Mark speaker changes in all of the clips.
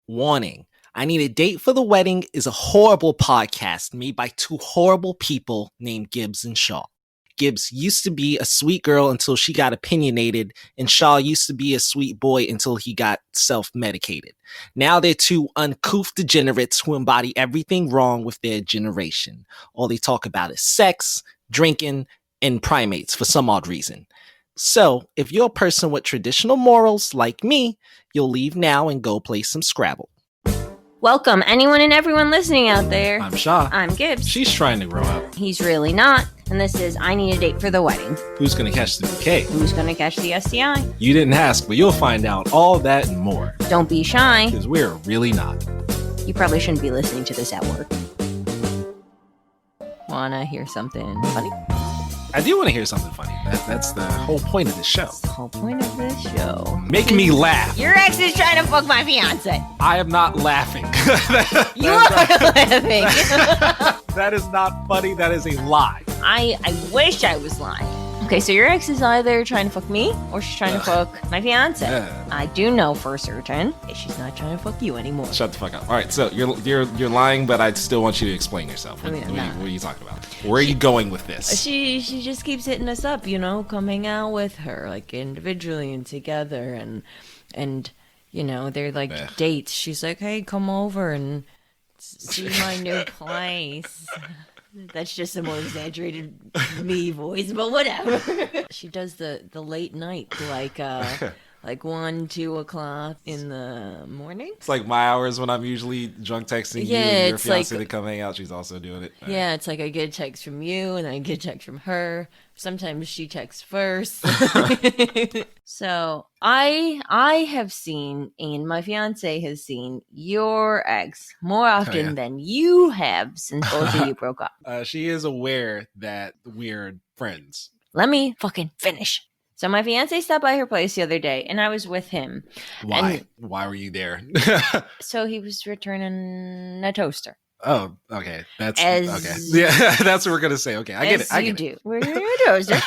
Speaker 1: Warning. I Need a Date for the Wedding is a horrible podcast made by two horrible people named Gibbs and Shaw. Gibbs used to be a sweet girl until she got opinionated, and Shaw used to be a sweet boy until he got self-medicated. Now they're two uncouth degenerates who embody everything wrong with their generation. All they talk about is sex, drinking, and primates for some odd reason. So, if you're a person with traditional morals like me, you'll leave now and go play some Scrabble.
Speaker 2: Welcome, anyone and everyone listening out there.
Speaker 1: I'm Shaw.
Speaker 2: I'm Gibbs.
Speaker 1: She's trying to grow up.
Speaker 2: He's really not. And this is I Need a Date for the Wedding.
Speaker 1: Who's going to catch the bouquet?
Speaker 2: Who's going to catch the STI?
Speaker 1: You didn't ask, but you'll find out all that and more.
Speaker 2: Don't be shy.
Speaker 1: Because we're really not.
Speaker 2: You probably shouldn't be listening to this at work. Wanna hear something funny?
Speaker 1: I do want to hear something funny. That's the whole point of this show.
Speaker 2: That's the whole point of this show.
Speaker 1: Make me laugh.
Speaker 2: Your ex is trying to fuck my fiance.
Speaker 1: I am not laughing.
Speaker 2: You are laughing.
Speaker 1: That is not funny. That is a lie.
Speaker 2: I wish I was lying. Okay, so your ex is either trying to fuck me or she's trying to fuck my fiance. I do know for certain she's not trying to fuck you anymore.
Speaker 1: Shut the fuck up. All right, so you're lying, but I still want you to explain yourself. What are you talking about? Where are you going with this?
Speaker 2: She just keeps hitting us up, come hang out with her, like individually and together, and they're like dates. She's like, hey, come over and see my new place. That's just a more exaggerated me voice, but whatever. She does the late night, like 1, 2 o'clock in the morning.
Speaker 1: It's like my hours when I'm usually drunk texting you and your fiancé to come hang out. She's also doing it.
Speaker 2: Yeah, it's like I get a text from you and I get a text from her. Sometimes she texts first. So I have seen, and my fiance has seen, your ex more often than you have since both of you broke up.
Speaker 1: She is aware that we're friends.
Speaker 2: Let me fucking finish. So my fiance stopped by her place the other day, and I was with him.
Speaker 1: Why? Why were you there?
Speaker 2: So he was returning a toaster.
Speaker 1: Oh, okay. Okay. Yeah, that's what we're gonna say. Okay, I get it. I get it.
Speaker 2: We're returning a toaster.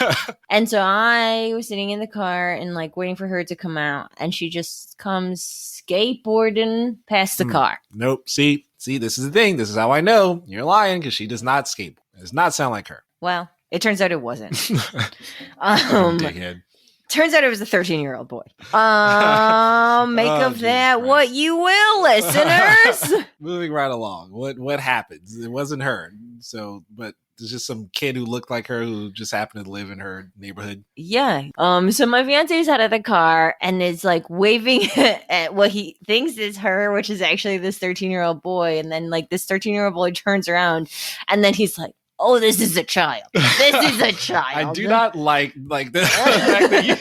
Speaker 2: And so I was sitting in the car and like waiting for her to come out, and she just comes skateboarding past the car.
Speaker 1: Nope. See, this is the thing. This is how I know you're lying, because she does not skateboard. It does not sound like her.
Speaker 2: Well, it turns out it wasn't.
Speaker 1: Dickhead.
Speaker 2: Turns out it was a 13-year-old boy. Make of that what you will, listeners.
Speaker 1: Moving right along. What happens? It wasn't her. So, but there's just some kid who looked like her who just happened to live in her neighborhood.
Speaker 2: Yeah. So my fiance's out of the car and is like waving at what he thinks is her, which is actually this 13-year-old boy. And then like this 13-year-old boy turns around and then he's like, oh, this is a child. This is a child.
Speaker 1: I do not like the fact that you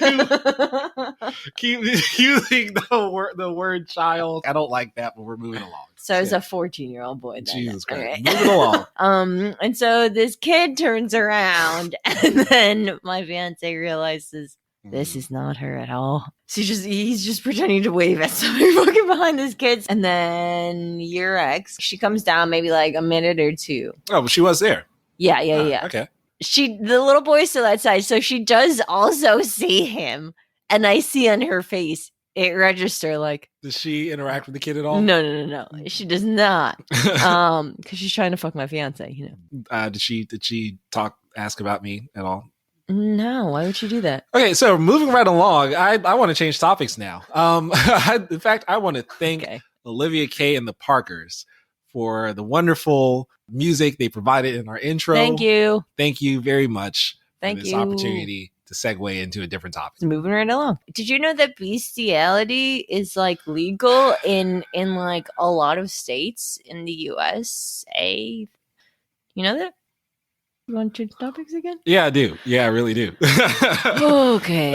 Speaker 1: keep using the word child. I don't like that, but we're moving along.
Speaker 2: So it's a 14-year-old boy. Then.
Speaker 1: Jesus Christ. Okay. Moving along.
Speaker 2: And so this kid turns around and then my fiance realizes this is not her at all. So he's just pretending to wave at somebody fucking behind this kid. And then your ex, she comes down maybe like a minute or two.
Speaker 1: Oh, but she was there.
Speaker 2: Yeah.
Speaker 1: Okay.
Speaker 2: The little boy's still outside, so she does also see him, and I see on her face it register like.
Speaker 1: Does she interact with the kid at all?
Speaker 2: No. She does not. Because she's trying to fuck my fiance.
Speaker 1: Did she ask about me at all?
Speaker 2: No. Why would she do that?
Speaker 1: Okay, so moving right along, I want to change topics now. In fact, I want to thank Olivia Kay and the Parkers for the wonderful music they provided in our intro.
Speaker 2: Thank you
Speaker 1: very much for this
Speaker 2: you.
Speaker 1: Opportunity to segue into a different topic.
Speaker 2: Moving right along. Did you know that bestiality is like legal in like a lot of states in the USA? You know that? You want to change topics again?
Speaker 1: Yeah, I do. Yeah, I really do.
Speaker 2: Okay.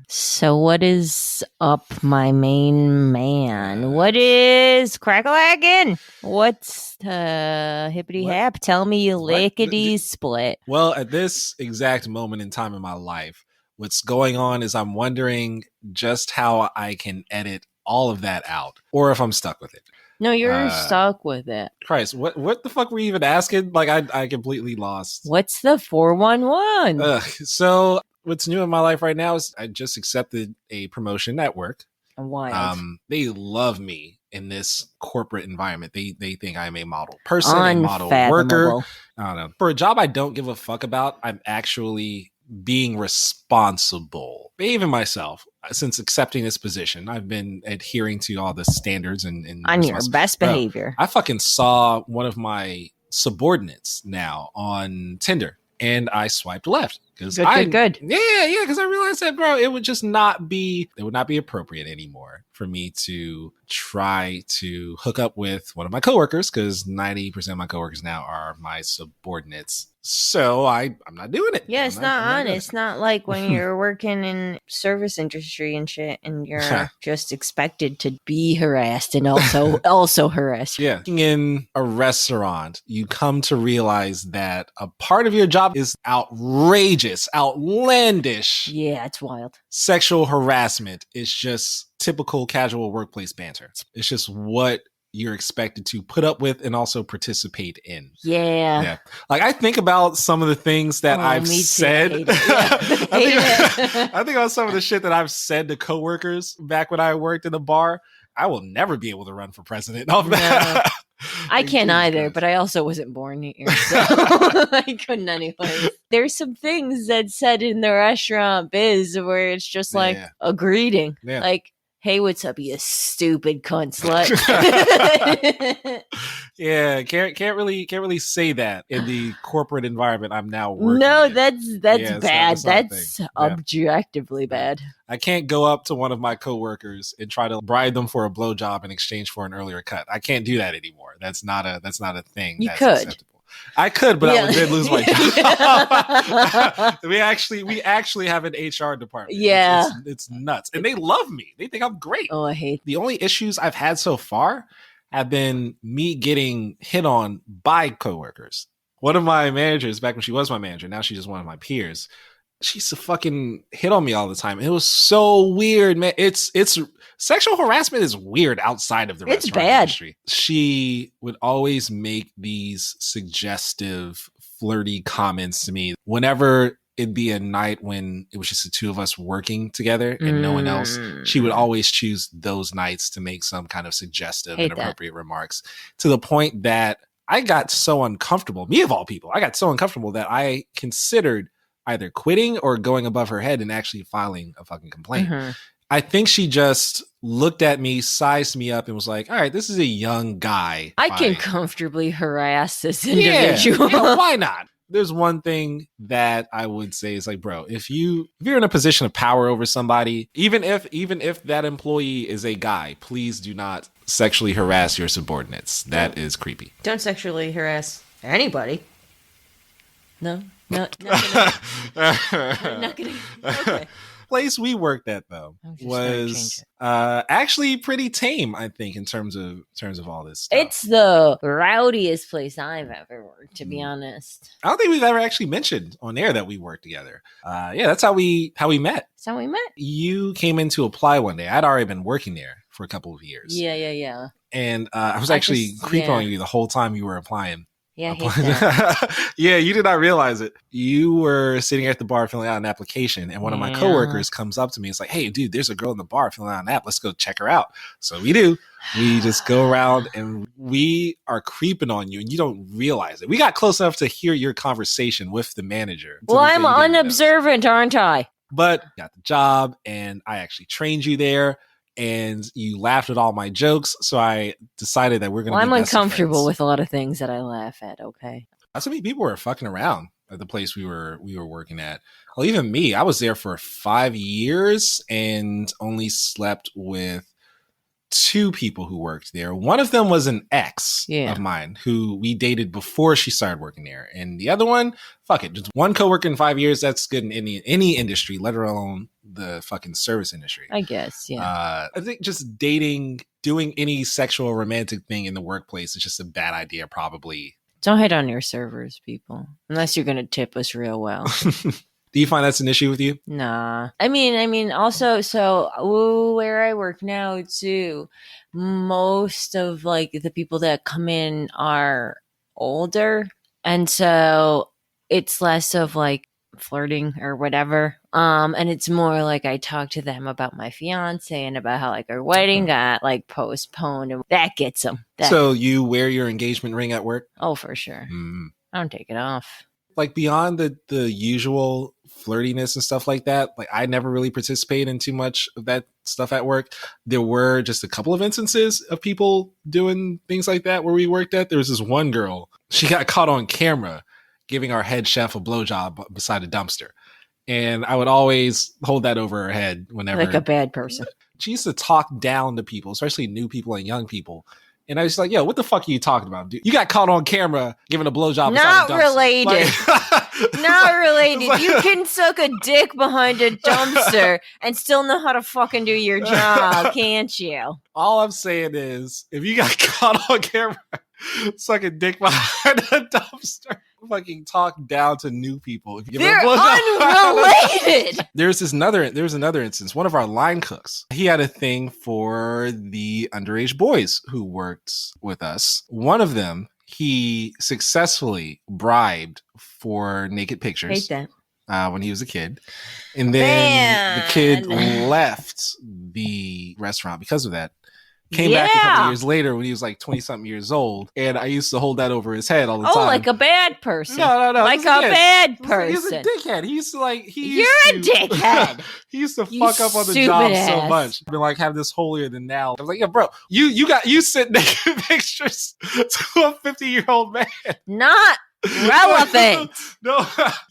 Speaker 2: So what is up, my main man? What is crack-a-lackin'? What's the hippity-hap? Tell me you lickety-split.
Speaker 1: Well, at this exact moment in time in my life, what's going on is I'm wondering just how I can edit all of that out, or if I'm stuck with it.
Speaker 2: No, you're stuck with it.
Speaker 1: Christ, what the fuck were you even asking? Like, I completely lost.
Speaker 2: What's the 411?
Speaker 1: So what's new in my life right now is I just accepted a promotion at work.
Speaker 2: Wild.
Speaker 1: They love me in this corporate environment. They think I'm a model person, a model worker. I don't know. For a job I don't give a fuck about, I'm actually being responsible. Even myself, since accepting this position, I've been adhering to all the standards and
Speaker 2: on your best behavior.
Speaker 1: I fucking saw one of my subordinates now on Tinder, and I swiped left because
Speaker 2: good.
Speaker 1: Yeah, because I realized that, bro, it would not be appropriate anymore for me to try to hook up with one of my coworkers, because 90% of my coworkers now are my subordinates. So I'm not doing it.
Speaker 2: Yeah, it's not honest. It's not like when you're working in service industry and shit, and you're just expected to be harassed and also harass.
Speaker 1: Yeah. In a restaurant, you come to realize that a part of your job is outrageous, outlandish.
Speaker 2: Yeah, it's wild.
Speaker 1: Sexual harassment is just typical casual workplace banter. It's just what you're expected to put up with and also participate in.
Speaker 2: Yeah.
Speaker 1: Like, I think about some of the things that I've said. I think about some of the shit that I've said to coworkers back when I worked in a bar. I will never be able to run for president off that.
Speaker 2: I can't either, but I also wasn't born here, so I couldn't anyway. There's some things that's said in the restaurant biz where it's just like a greeting. Yeah. Like, hey, what's up, you stupid cunt slut?
Speaker 1: Yeah, can't really say that in the corporate environment I'm now working
Speaker 2: No,
Speaker 1: in.
Speaker 2: that's bad. That's objectively bad.
Speaker 1: I can't go up to one of my coworkers and try to bribe them for a blowjob in exchange for an earlier cut. I can't do that anymore. That's not a thing.
Speaker 2: You could.
Speaker 1: Acceptable. I could, but I would then lose my job. We actually have an HR department.
Speaker 2: Yeah.
Speaker 1: It's nuts. And they love me. They think I'm great.
Speaker 2: Oh, I hate.
Speaker 1: The only issues I've had so far have been me getting hit on by coworkers. One of my managers, back when she was my manager, now she's just one of my peers, she used to fucking hit on me all the time. It was so weird, man. It's sexual harassment is weird outside of the restaurant industry. She would always make these suggestive, flirty comments to me whenever it'd be a night when it was just the two of us working together and no one else. She would always choose those nights to make some kind of suggestive and inappropriate remarks, to the point that I got so uncomfortable. Me of all people, I got so uncomfortable that I considered either quitting or going above her head and actually filing a fucking complaint. Mm-hmm. I think she just looked at me, sized me up, and was like, all right, this is a young guy.
Speaker 2: I can comfortably harass this individual.
Speaker 1: Yeah, why not? There's one thing that I would say is like, bro, if you're in a position of power over somebody, even if that employee is a guy, please do not sexually harass your subordinates. That is creepy.
Speaker 2: Don't sexually harass anybody. No, not gonna. Okay.
Speaker 1: Place we worked at though was actually pretty tame, I think, in terms of all this stuff.
Speaker 2: It's the rowdiest place I've ever worked, to be honest.
Speaker 1: I don't think we've ever actually mentioned on air that we worked together. That's how we met.
Speaker 2: That's how we met.
Speaker 1: You came in to apply one day. I'd already been working there for a couple of years.
Speaker 2: Yeah.
Speaker 1: And I was actually creeping on you the whole time you were applying.
Speaker 2: Yeah, I hate that.
Speaker 1: Yeah, you did not realize it. You were sitting at the bar filling out an application, and one of my coworkers comes up to me. It's like, hey, dude, there's a girl in the bar filling out an app. Let's go check her out. So we do. We just go around, and we are creeping on you, and you don't realize it. We got close enough to hear your conversation with the manager.
Speaker 2: Well, I'm unobservant, aren't I?
Speaker 1: But got the job, and I actually trained you there. And you laughed at all my jokes, so I decided that we're going to be
Speaker 2: I'm uncomfortable with a lot of things that I laugh at, okay?
Speaker 1: That's how many people were fucking around at the place we were working at. Well, even me, I was there for 5 years and only slept with 2 people who worked there. One of them was an ex of mine who we dated before she started working there. And the other one, fuck it. Just one coworker in 5 years, that's good in any industry, let alone the fucking service industry.
Speaker 2: I guess, yeah.
Speaker 1: I think just dating, doing any sexual or romantic thing in the workplace is just a bad idea, probably.
Speaker 2: Don't hit on your servers, people. Unless you're going to tip us real well.
Speaker 1: Do you find that's an issue with you?
Speaker 2: Nah. I mean, also, so where I work now too, most of like the people that come in are older. And so it's less of like flirting or whatever. And it's more like I talk to them about my fiance and about how like our wedding got like postponed, and that gets them.
Speaker 1: So you wear your engagement ring at work?
Speaker 2: Oh, for sure. I don't take it off.
Speaker 1: Like beyond the usual flirtiness and stuff like that, like I never really participated in too much of that stuff at work. There were just a couple of instances of people doing things like that where we worked at. There was this one girl, she got caught on camera giving our head chef a blowjob beside a dumpster. And I would always hold that over her head whenever.
Speaker 2: Like a bad person.
Speaker 1: She used to talk down to people, especially new people and young people. And I was like, yo, what the fuck are you talking about, dude? You got caught on camera giving a blowjob.
Speaker 2: Not related. Like, not related.
Speaker 1: Like,
Speaker 2: you can suck a dick behind a dumpster and still know how to fucking do your job, can't you?
Speaker 1: All I'm saying is, if you got caught on camera sucking dick behind a dumpster, fucking talk down to new people. If you give
Speaker 2: They're unrelated.
Speaker 1: There's another instance. One of our line cooks, he had a thing for the underage boys who worked with us. One of them, he successfully bribed for naked pictures.
Speaker 2: Hate that.
Speaker 1: When he was a kid. And then the kid left the restaurant because of that. Came back a couple years later when he was like 20-something years old. And I used to hold that over his head all the time.
Speaker 2: Oh, like a bad person.
Speaker 1: No.
Speaker 2: Like a bad person.
Speaker 1: He's a dickhead. He used to like...
Speaker 2: You're a dickhead.
Speaker 1: He used to fuck up on the job so much. I've been like, have this holier than now. I was like, yeah, bro, you sent naked pictures to a 50-year-old man.
Speaker 2: Not relevant.
Speaker 1: No,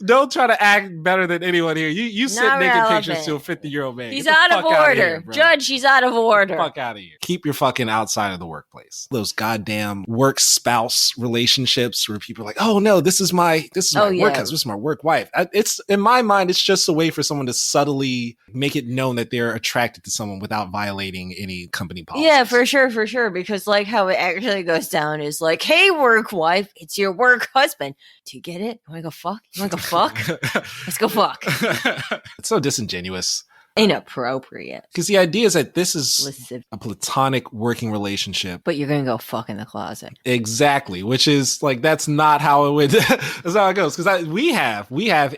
Speaker 1: don't try to act better than anyone here. You sent naked pictures to a 50-year-old man.
Speaker 2: He's out of order. Here, Judge, he's out of order.
Speaker 1: Get the fuck out of here. Keep your fucking outside of the workplace. Those goddamn work spouse relationships where people are like, oh no, this is my work husband, this is my work wife. It's in my mind, it's just a way for someone to subtly make it known that they're attracted to someone without violating any company policies. Yeah,
Speaker 2: for sure. Because like how it actually goes down is like, hey, work wife, it's your work husband. Do you get it? You wanna go fuck? Let's go fuck.
Speaker 1: It's so disingenuous.
Speaker 2: Inappropriate.
Speaker 1: Because the idea is that this is a platonic working relationship.
Speaker 2: But you're going to go fuck in the closet.
Speaker 1: Exactly. Which is like, that's not how it would, that's how it goes. Because we have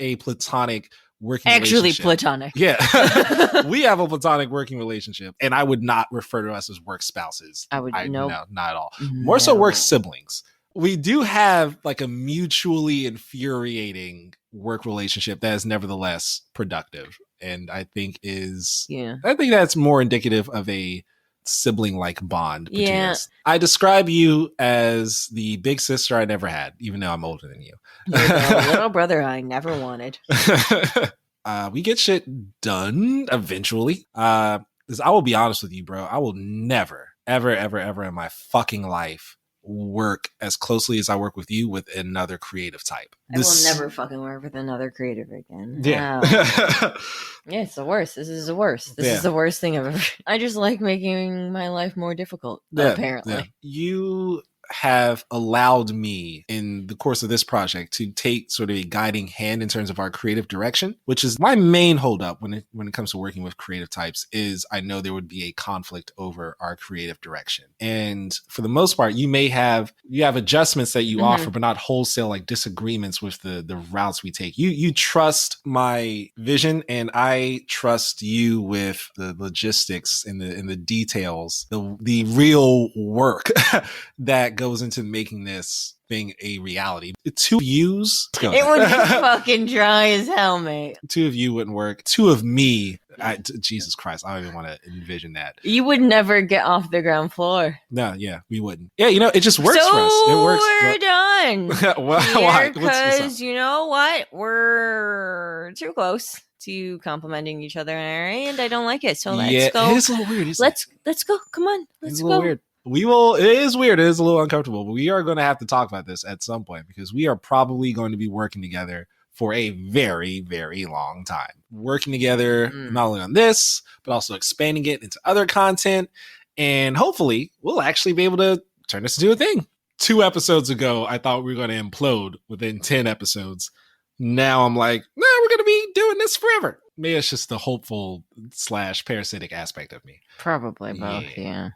Speaker 1: a platonic working relationship.
Speaker 2: Platonic.
Speaker 1: Yeah. We have a platonic working relationship. And I would not refer to us as work spouses.
Speaker 2: No,
Speaker 1: not at all. More so work siblings. We do have like a mutually infuriating work relationship that is nevertheless productive. And I think that's more indicative of a sibling-like bond between us. I describe you as the big sister I never had, even though I'm older than you.
Speaker 2: You're the little brother I never wanted.
Speaker 1: We get shit done eventually. Because I will be honest with you, bro. I will never, ever in my fucking life work as closely as I work with you with another creative type.
Speaker 2: I will never fucking work with another creative again.
Speaker 1: Yeah.
Speaker 2: Yeah, it's the worst. This is the worst. This is the worst thing I've ever... I just like making my life more difficult, apparently. Yeah. You have allowed me in the course of this project to take sort of a guiding hand in terms of our creative direction, which is my main holdup when it comes to working with creative types. Is I know there would be a conflict over our creative direction. And for the most part, you have adjustments that you offer, but not wholesale like disagreements with the routes we take. You trust my vision and I trust you with the logistics and the details, the real work that goes into making this thing a reality. 2 views. It would be fucking dry as hell, mate. 2 of you wouldn't work. 2 of me. Jesus Christ, I don't even want to envision that. You would never get off the ground floor. No, yeah, we wouldn't. Yeah, it just works for us. It works. We're done. Why? Because you know what? We're too close to complimenting each other, and I don't like it. So let's go. It is a little weird. Let's go. Come on. Let's go. Weird. We will. It is weird. It is a little uncomfortable, but we are going to have to talk about this at some point because we are probably going to be working together for a very, very long time. Working together, not only on this, but also expanding it into other content. And hopefully we'll actually be able to turn this into a thing. 2 episodes ago, I thought we were going to implode within 10 episodes. Now I'm like, no, we're going to be doing this forever. Maybe it's just the hopeful / parasitic aspect of me. Probably both, yeah.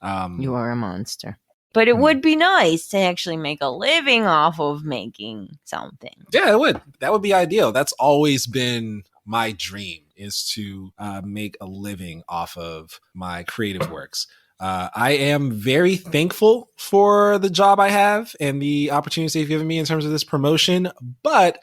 Speaker 2: You are a monster. But it would be nice to actually make a living off of making something.
Speaker 1: Yeah, it would. That would be ideal. That's always been my dream, is to make a living off of my creative works. I am very thankful for the job I have and the opportunities they've given me in terms of this promotion, but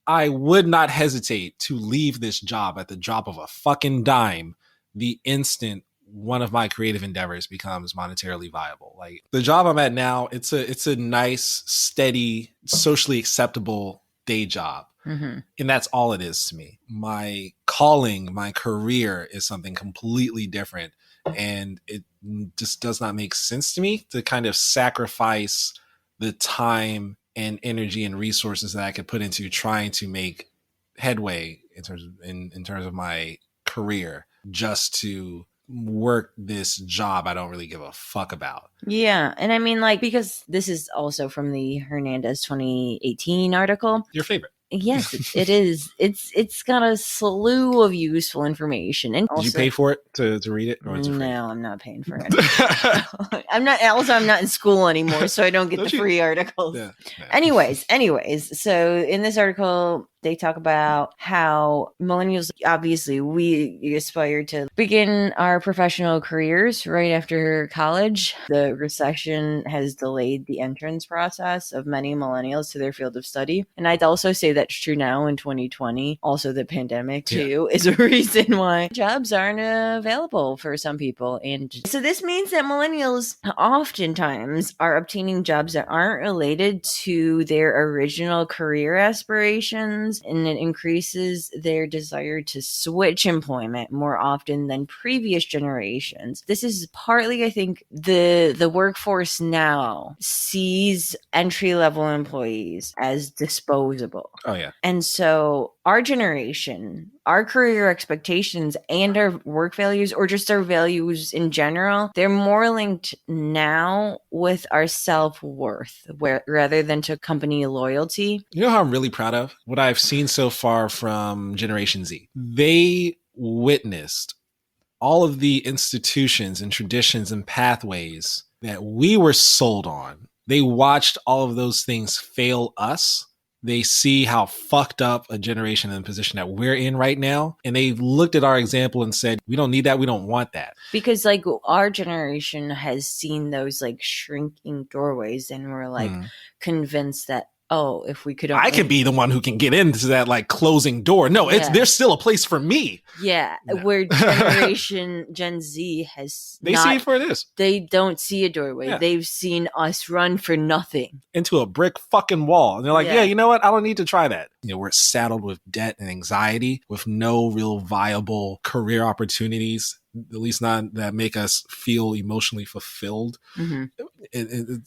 Speaker 1: I would not hesitate to leave this job at the drop of a fucking dime the instant one of my creative endeavors becomes monetarily viable. Like the job I'm at now, it's a nice, steady, socially acceptable day job. Mm-hmm. And that's all it is to me. My calling, my career is something completely different. And it just does not make sense to me to kind of sacrifice the time and energy and resources that I could put into trying to make headway in terms of my career just to work this job I don't really give a fuck about.
Speaker 2: Yeah. And I mean, like, because this is also from the Hernandez 2018 article.
Speaker 1: Your favorite.
Speaker 2: Yes, it is. It's got a slew of useful information. And also,
Speaker 1: did you pay for it to read it? Or is it free?
Speaker 2: No, I'm not paying for it. I'm not in school anymore, so I don't get the free articles. Yeah. Anyways, so in this article, they talk about how millennials, obviously, we aspire to begin our professional careers right after college. The recession has delayed the entrance process of many millennials to their field of study. And I'd also say that's true now in 2020. Also, the pandemic, too, is a reason why jobs aren't available for some people. And so this means that millennials oftentimes are obtaining jobs that aren't related to their original career aspirations, and it increases their desire to switch employment more often than previous generations. This is partly, I think, the workforce now sees entry-level employees as disposable.
Speaker 1: Oh, yeah.
Speaker 2: And so our generation, our career expectations and our work values, or just our values in general, they're more linked now with our self-worth rather than to company loyalty.
Speaker 1: You know how I'm really proud of? What I've seen so far from Generation Z. They witnessed all of the institutions and traditions and pathways that we were sold on. They watched all of those things fail us. They see how fucked up a generation and position that we're in right now. And they looked at our example and said, we don't need that. We don't want that.
Speaker 2: Because like our generation has seen those like shrinking doorways and we're like convinced that, oh, if we could,
Speaker 1: I could be the one who can get into that like closing door. No, there's still a place for me.
Speaker 2: Yeah, no. Where generation Gen Z has
Speaker 1: they see it for it is.
Speaker 2: They don't see a doorway. Yeah. They've seen us run for nothing
Speaker 1: into a brick fucking wall, and they're like, yeah, you know what? I don't need to try that. You know, we're saddled with debt and anxiety, with no real viable career opportunities. At least not that make us feel emotionally fulfilled,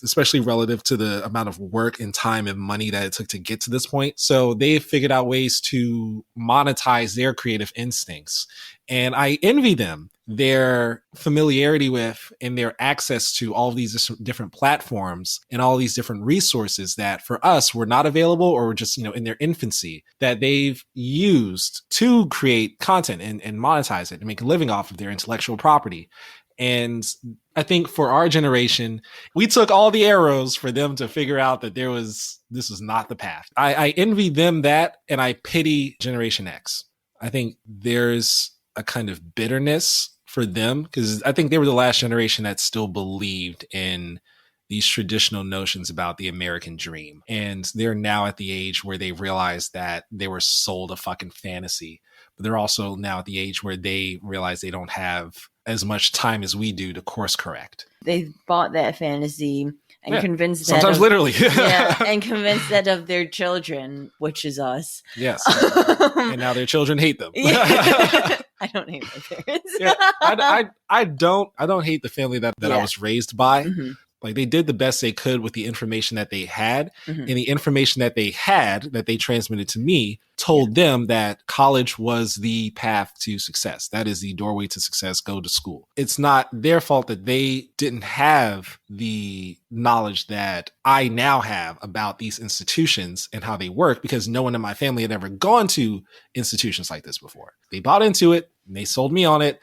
Speaker 1: especially relative to the amount of work and time and money that it took to get to this point. So they've figured out ways to monetize their creative instincts. And I envy them, their familiarity with and their access to all of these different platforms and all these different resources that for us were not available or were just, in their infancy, that they've used to create content and monetize it and make a living off of their intellectual property. And I think for our generation, we took all the arrows for them to figure out that this was not the path. I envy them that, and I pity Generation X. I think there's a kind of bitterness for them because I think they were the last generation that still believed in these traditional notions about the American dream. And they're now at the age where they realize that they were sold a fucking fantasy. But they're also now at the age where they realize they don't have as much time as we do to course correct.
Speaker 2: They bought that fantasy and convinced that
Speaker 1: sometimes literally.
Speaker 2: And convinced that of their children, which is us.
Speaker 1: Yes. And now their children hate them.
Speaker 2: I don't hate my parents.
Speaker 1: I don't hate the family that I was raised by. Mm-hmm. Like they did the best they could with the information that they had, and the information that they had that they transmitted to me told them that college was the path to success. That is the doorway to success. Go to school. It's not their fault that they didn't have the knowledge that I now have about these institutions and how they work, because no one in my family had ever gone to institutions like this before. They bought into it and they sold me on it.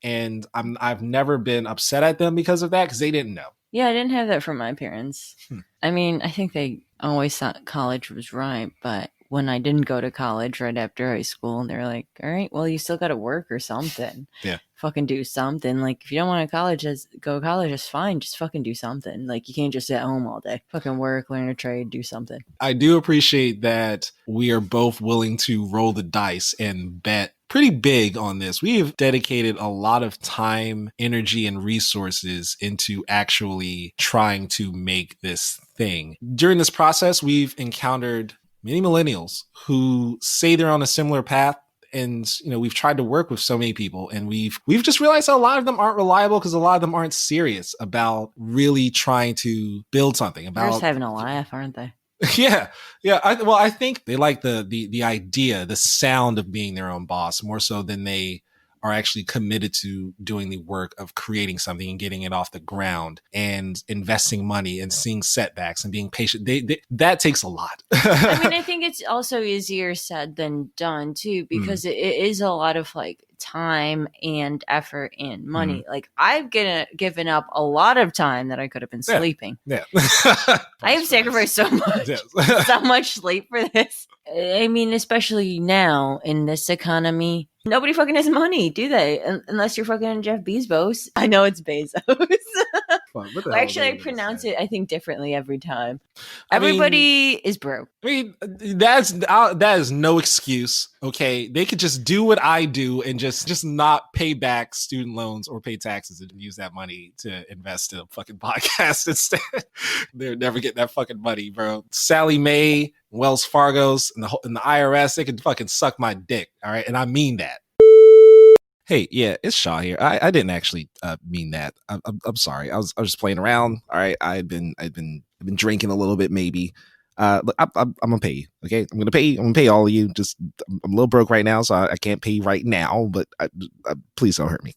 Speaker 1: And I've never been upset at them because of that, because they didn't know.
Speaker 2: Yeah, I didn't have that from my parents. I mean, I think they always thought college was right, but when I didn't go to college right after high school, they're like, all right, well, you still got to work or something.
Speaker 1: Yeah.
Speaker 2: Fucking do something. Like, if you don't want to go to college, that's fine. Just fucking do something. Like, you can't just sit at home all day. Fucking work, learn a trade, do something.
Speaker 1: I do appreciate that we are both willing to roll the dice and bet pretty big on this. We have dedicated a lot of time, energy, and resources into actually trying to make this thing. During this process, we've encountered many millennials who say they're on a similar path. And we've tried to work with so many people, and we've just realized that a lot of them aren't reliable because a lot of them aren't serious about really trying to build something.
Speaker 2: They're just having a laugh, aren't they?
Speaker 1: Yeah. I think they like the idea, the sound of being their own boss more so than they are actually committed to doing the work of creating something and getting it off the ground and investing money and seeing setbacks and being patient. That takes a lot.
Speaker 2: I mean, I think it's also easier said than done too, because it is a lot of like time and effort and money. Like, I've given up a lot of time that I could have been sleeping.
Speaker 1: Yeah.
Speaker 2: I have sacrificed so much, so much sleep for this. I mean, especially now in this economy, nobody fucking has money, do they? Unless you're fucking Jeff Bezos. I know it's Bezos. Well, actually, I pronounce it, I think, differently every time. Everybody is broke.
Speaker 1: I mean, that is no excuse. Okay, they could just do what I do and just not pay back student loans or pay taxes and use that money to invest in a fucking podcast instead. They're never getting that fucking money, bro. Sally Mae, Wells Fargo's, and the IRS, they could fucking suck my dick. All right, and I mean that. Hey, yeah, it's Shaw here. I didn't actually mean that. I'm sorry. I was just playing around. All right, I've been drinking a little bit, maybe. Look, I'm gonna pay you. Okay, I'm gonna pay all of you. Just I'm a little broke right now, so I can't pay you right now. But please don't hurt me.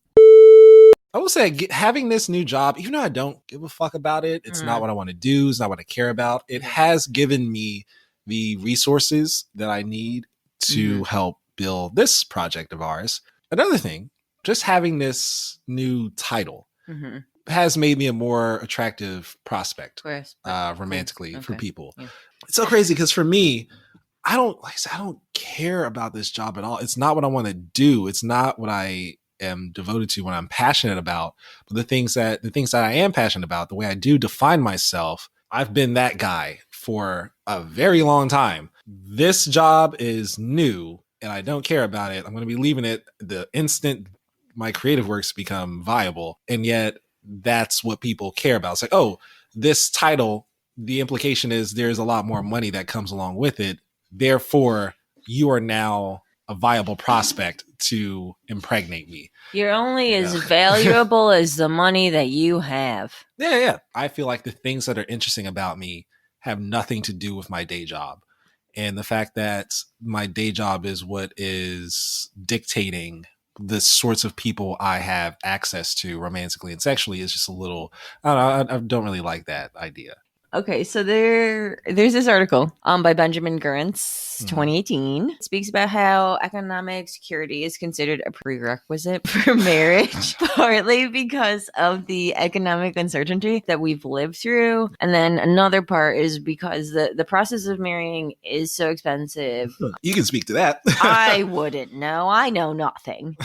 Speaker 1: I will say, having this new job, even though I don't give a fuck about it, it's not what I want to do. It's not what I care about. It has given me the resources that I need to help build this project of ours. Another thing, just having this new title has made me a more attractive prospect romantically for people. Yeah. It's so crazy because for me, I don't care about this job at all. It's not what I want to do. It's not what I am devoted to, what I'm passionate about. But the things that I am passionate about, the way I do define myself, I've been that guy for a very long time. This job is new and I don't care about it. I'm going to be leaving it the instant my creative works become viable. And yet that's what people care about. It's like, oh, this title, the implication is there's a lot more money that comes along with it. Therefore, you are now a viable prospect to impregnate me.
Speaker 2: You're only as valuable as the money that you have.
Speaker 1: Yeah. I feel like the things that are interesting about me have nothing to do with my day job. And the fact that my day job is what is dictating the sorts of people I have access to romantically and sexually is just a little, I don't really like that idea.
Speaker 2: Okay, so there's this article by Benjamin Gurrence, 2018. It speaks about how economic security is considered a prerequisite for marriage, partly because of the economic uncertainty that we've lived through. And then another part is because the process of marrying is so expensive.
Speaker 1: You can speak to that.
Speaker 2: I wouldn't know. I know nothing.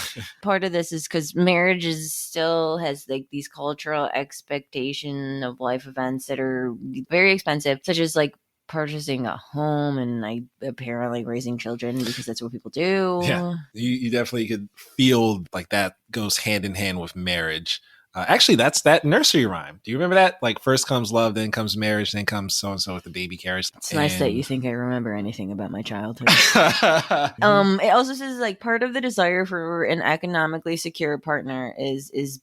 Speaker 2: Part of this is because marriage still has like these cultural expectation of life events that are very expensive, such as like purchasing a home and like apparently raising children because that's what people do.
Speaker 1: Yeah, you definitely could feel like that goes hand in hand with marriage. Actually, that's that nursery rhyme. Do you remember that? Like, first comes love, then comes marriage, then comes so and so with the baby carriage.
Speaker 2: It's nice that you think I remember anything about my childhood. It also says like part of the desire for an economically secure partner is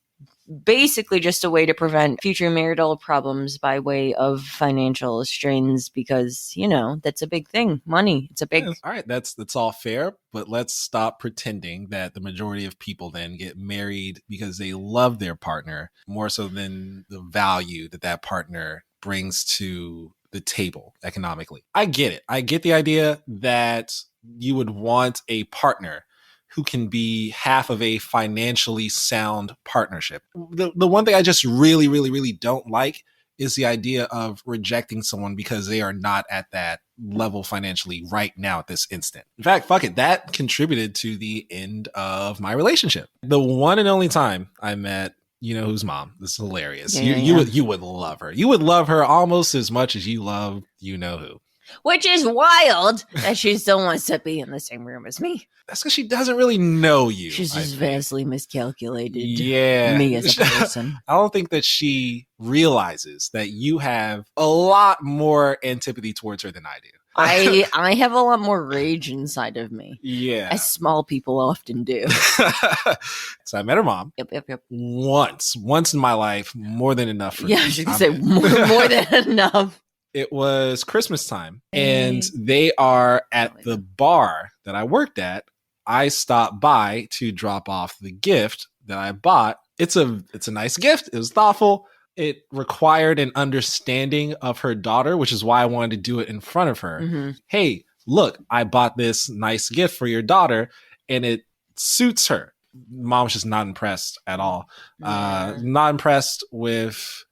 Speaker 2: basically just a way to prevent future marital problems by way of financial strains, because that's a big thing. Money, it's a big.
Speaker 1: All right, that's all fair, but let's stop pretending that the majority of people then get married because they love their partner more so than the value that partner brings to the table economically. I get it. I get the idea that you would want a partner who can be half of a financially sound partnership. The one thing I just really, really, really don't like is the idea of rejecting someone because they are not at that level financially right now at this instant. In fact, fuck it, that contributed to the end of my relationship. The one and only time I met whose mom. This is hilarious. You would love her. You would love her almost as much as you love who.
Speaker 2: Which is wild that she still wants to be in the same room as me.
Speaker 1: That's because she doesn't really know you.
Speaker 2: She's just vastly miscalculated
Speaker 1: me
Speaker 2: as a person.
Speaker 1: I don't think that she realizes that you have a lot more antipathy towards her than I do.
Speaker 2: I have a lot more rage inside of me.
Speaker 1: Yeah.
Speaker 2: As small people often do.
Speaker 1: So I met her mom.
Speaker 2: Yep.
Speaker 1: Once in my life, more than enough for me.
Speaker 2: Yeah, I was going to say more than enough.
Speaker 1: It was Christmas time, and they are at the bar that I worked at. I stopped by to drop off the gift that I bought. It's a nice gift. It was thoughtful. It required an understanding of her daughter, which is why I wanted to do it in front of her. Mm-hmm. Hey, look, I bought this nice gift for your daughter, and it suits her. Mom's just not impressed at all. Yeah. Not impressed with,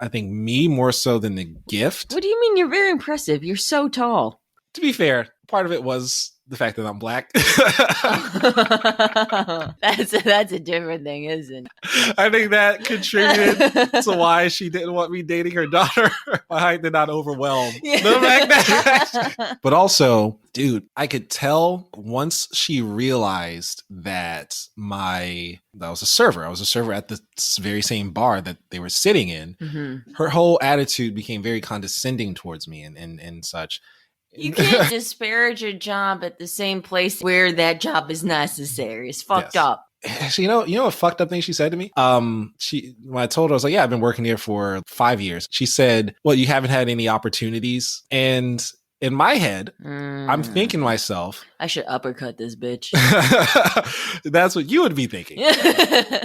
Speaker 1: I think, me more so than the gift.
Speaker 2: What do you mean? You're very impressive. You're so tall.
Speaker 1: To be fair, part of it was the fact that I'm black.
Speaker 2: That's a different thing, isn't it?
Speaker 1: I think that contributed to why she didn't want me dating her daughter. My height did not overwhelm the fact. But also, dude, I could tell once she realized that I was a server. I was a server at the very same bar that they were sitting in. Mm-hmm. Her whole attitude became very condescending towards me and such.
Speaker 2: You can't disparage a job at the same place where that job is necessary. It's fucked up.
Speaker 1: So, you know what fucked up thing she said to me? When I told her, I was like, yeah, I've been working here for 5 years. She said, well, you haven't had any opportunities. And in my head, I'm thinking to myself,
Speaker 2: I should uppercut this bitch.
Speaker 1: That's what you would be thinking.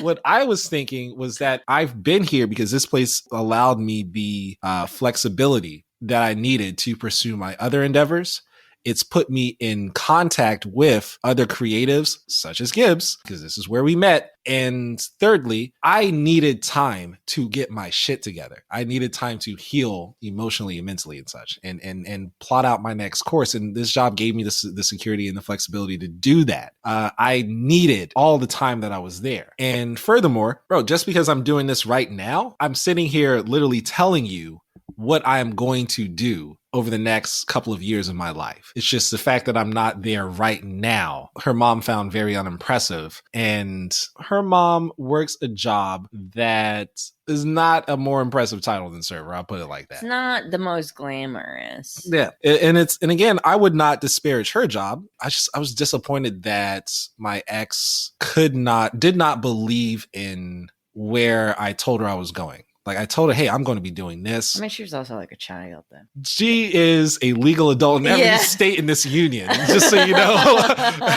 Speaker 1: What I was thinking was that I've been here because this place allowed me the flexibility that I needed to pursue my other endeavors. It's put me in contact with other creatives such as Gibbs, because this is where we met. And thirdly, I needed time to get my shit together. I needed time to heal emotionally and mentally and such, and plot out my next course. And this job gave me the security and the flexibility to do that. I needed all the time that I was there. And furthermore, bro, just because I'm doing this right now, I'm sitting here literally telling you what I am going to do over the next couple of years of my life. It's just the fact that I'm not there right now. Her mom found very unimpressive, and her mom works a job that is not a more impressive title than server. I'll put it like that.
Speaker 2: It's not the most glamorous.
Speaker 1: Yeah. And again, I would not disparage her job. I was disappointed that my ex did not believe in where I told her I was going. Like, I told her, hey, I'm going to be doing this.
Speaker 2: I mean, she was also like a child then.
Speaker 1: She is a legal adult in every state in this union, just so you know,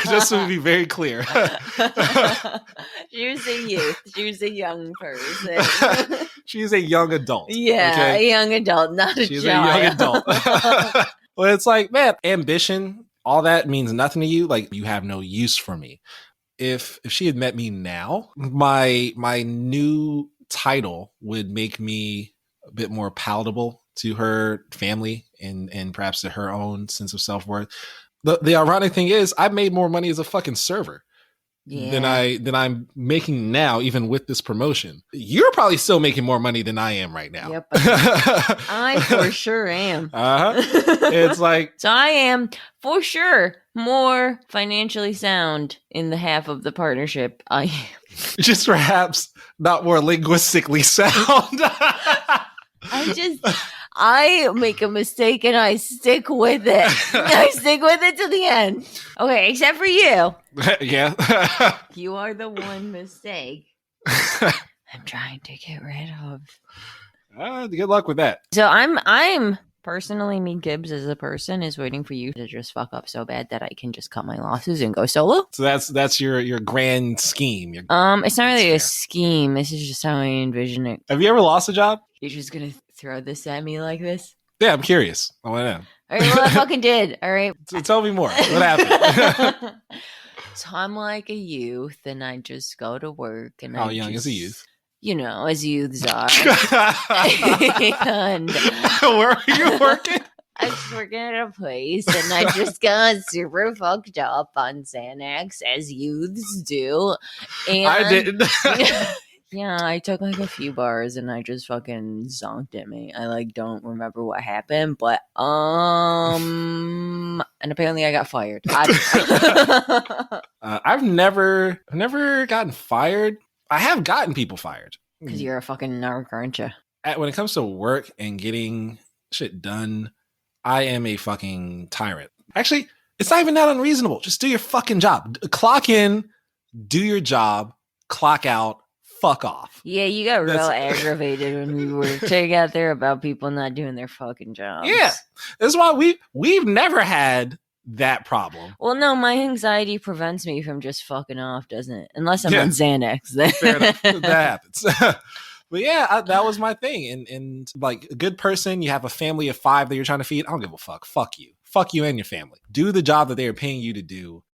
Speaker 1: just to be very clear.
Speaker 2: She was a youth. She was a young person.
Speaker 1: She's a young adult.
Speaker 2: Yeah, okay? A young adult, not a child.
Speaker 1: She's a young adult. Well, it's like, man, ambition, all that means nothing to you. Like, you have no use for me. If she had met me now, my new title would make me a bit more palatable to her family and perhaps to her own sense of self-worth. The ironic thing is I made more money as a fucking server than I'm making now, even with this promotion. You're probably still making more money than I am right now.
Speaker 2: Yep. I for sure am.
Speaker 1: It's like,
Speaker 2: so I am for sure more financially sound in the half of the partnership. I am.
Speaker 1: Just perhaps not more linguistically sound.
Speaker 2: I make a mistake and I stick with it. I stick with it to the end. Okay, except for you.
Speaker 1: Yeah.
Speaker 2: You are the one mistake I'm trying to get rid of.
Speaker 1: Good luck with that.
Speaker 2: So I'm personally, me, Gibbs, as a person, is waiting for you to just fuck up so bad that I can just cut my losses and go solo.
Speaker 1: So that's your grand scheme.
Speaker 2: It's not really a scheme. This is just how I envision it.
Speaker 1: Have you ever lost a job?
Speaker 2: You're just gonna throw this at me like this?
Speaker 1: Yeah, I'm curious. I want to know.
Speaker 2: All right, well, I fucking did. All right.
Speaker 1: So tell me more. What happened?
Speaker 2: So I'm like a youth, and I just go to work. And
Speaker 1: How young is a youth?
Speaker 2: You know, as youths are. And
Speaker 1: where are you working?
Speaker 2: I was working at a place, and I just got super fucked up on Xanax, as youths do. And
Speaker 1: I didn't.
Speaker 2: yeah, I took like a few bars, and I just fucking zonked at me. I like don't remember what happened, but and apparently I got fired.
Speaker 1: I've never gotten fired. I have gotten people fired
Speaker 2: because you're a fucking narc, aren't you?
Speaker 1: When it comes to work and getting shit done, I am a fucking tyrant. Actually, it's not even that unreasonable. Just do your fucking job. Clock in, do your job, clock out, fuck off.
Speaker 2: Yeah, you got real aggravated when we were together about people not doing their fucking jobs.
Speaker 1: Yeah, that's why we've never had that problem.
Speaker 2: Well, no, my anxiety prevents me from just fucking off, doesn't it? Unless I'm on Xanax.
Speaker 1: Fair enough. That happens. But yeah, that was my thing. And like a good person, you have a family of 5 that you're trying to feed. I don't give a fuck. Fuck you. Fuck you and your family. Do the job that they are paying you to do.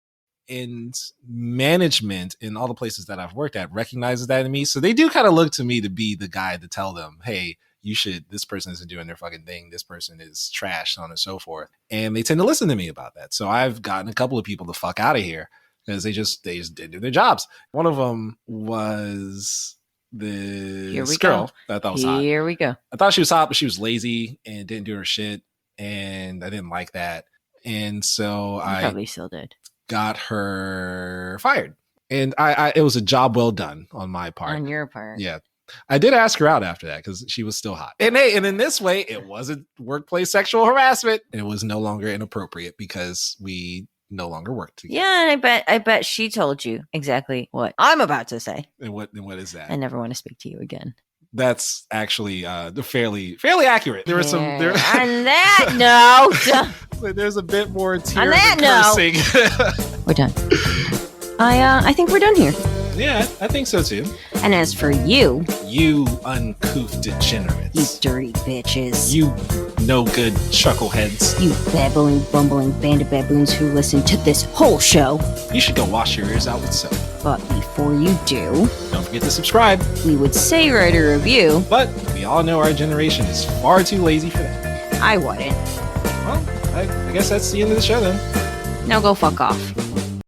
Speaker 1: And management in all the places that I've worked at recognizes that in me. So they do kind of look to me to be the guy to tell them, hey, this person isn't doing their fucking thing. This person is trash, so on and so forth. And they tend to listen to me about that. So I've gotten a couple of people the fuck out of here because they just didn't do their jobs. One of them was this girl that I thought was hot.
Speaker 2: Here we go.
Speaker 1: I thought she was hot, but she was lazy and didn't do her shit. And I didn't like that. And so I
Speaker 2: probably still did.
Speaker 1: Got her fired. And it was a job well done on my part.
Speaker 2: On your part.
Speaker 1: Yeah. I did ask her out after that because she was still hot. And hey, and in this way, it wasn't workplace sexual harassment. It was no longer inappropriate because we no longer worked together.
Speaker 2: Yeah, and I bet she told you exactly what I'm about to say.
Speaker 1: And what is that?
Speaker 2: I never want to speak to you again.
Speaker 1: That's actually fairly accurate. There was some there.
Speaker 2: On that note,
Speaker 1: there's a bit more tears
Speaker 2: on that
Speaker 1: and cursing.
Speaker 2: We're done. I think we're done here.
Speaker 1: Yeah, I think so too.
Speaker 2: And as for you
Speaker 1: uncouth degenerates,
Speaker 2: you dirty bitches,
Speaker 1: you no good chuckleheads,
Speaker 2: you babbling, bumbling band of baboons who listen to this whole show,
Speaker 1: you should go wash your ears out with soap.
Speaker 2: But before you do,
Speaker 1: don't forget to subscribe.
Speaker 2: We would say write a review,
Speaker 1: but we all know our generation is far too lazy for that.
Speaker 2: I wouldn't.
Speaker 1: Well, I guess that's the end of the show then.
Speaker 2: Now go fuck off.